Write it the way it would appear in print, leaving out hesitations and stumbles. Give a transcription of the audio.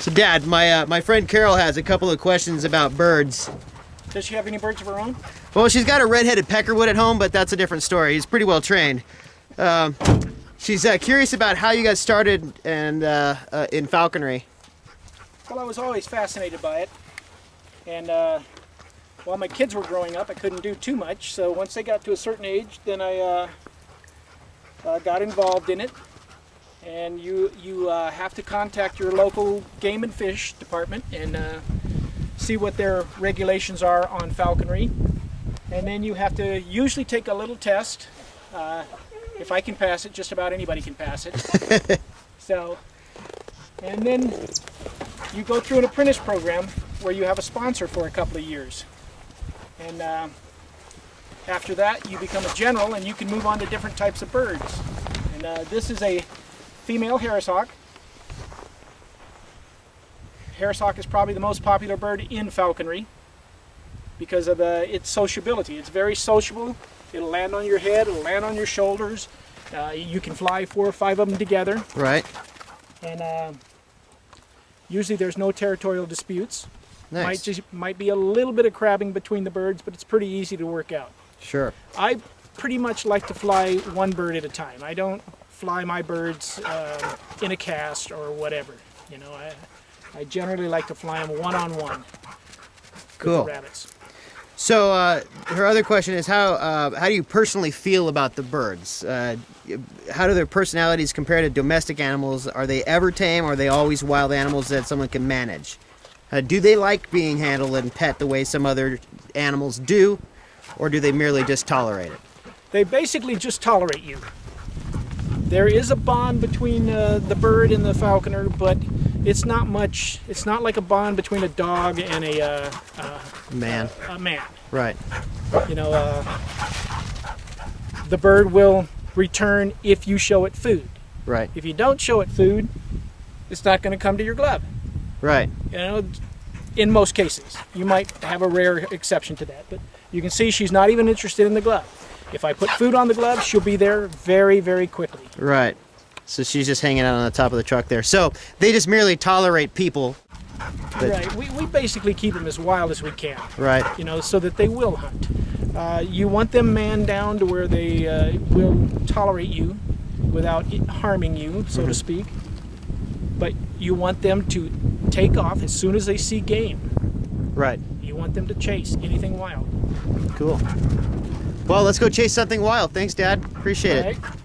So, Dad, my friend Carol has a couple of questions about birds. Does she have any birds of her own? Well, she's got a red-headed peckerwood at home, but that's a different story. He's pretty well trained. She's curious about how you guys started and in falconry. Well, I was always fascinated by it. And while my kids were growing up, I couldn't do too much. So once they got to a certain age, then I got involved in it. And you have to contact your local game and fish department and see what their regulations are on falconry. And then you have to usually take a little test. If I can pass it, just about anybody can pass it. So, and then you go through an apprentice program where you have a sponsor for a couple of years. And after that, you become a general and you can move on to different types of birds. And this is a female Harris hawk. Harris hawk is probably the most popular bird in falconry because of its sociability. It's very sociable. It'll land on your head, it'll land on your shoulders. You can fly 4 or 5 of them together. Right. And usually there's no territorial disputes. Nice. Might be a little bit of crabbing between the birds, but it's pretty easy to work out. Sure. I pretty much like to fly one bird at a time. I don't fly my birds in a cast or whatever. You know, I generally like to fly them one-on-one. Cool. With the rabbits. So her other question is how do you personally feel about the birds? How do their personalities compare to domestic animals? Are they ever tame, or are they always wild animals that someone can manage? Do they like being handled and pet the way some other animals do, or do they merely just tolerate it? They basically just tolerate you. There is a bond between the bird and the falconer, but it's not much. It's not like a bond between a dog and a man. A man. Right. You know, the bird will return if you show it food. Right. If you don't show it food, it's not going to come to your glove. Right. You know, in most cases. You might have a rare exception to that, but you can see she's not even interested in the glove. If I put food on the glove, she'll be there very, very quickly. Right. So she's just hanging out on the top of the truck there. So they just merely tolerate people. Right. We basically keep them as wild as we can. Right. You know, so that they will hunt. You want them manned down to where they will tolerate you without harming you, so to speak. But you want them to take off as soon as they see game. Right. You want them to chase anything wild. Cool. Well, let's go chase something wild. Thanks, Dad. Appreciate it. Right.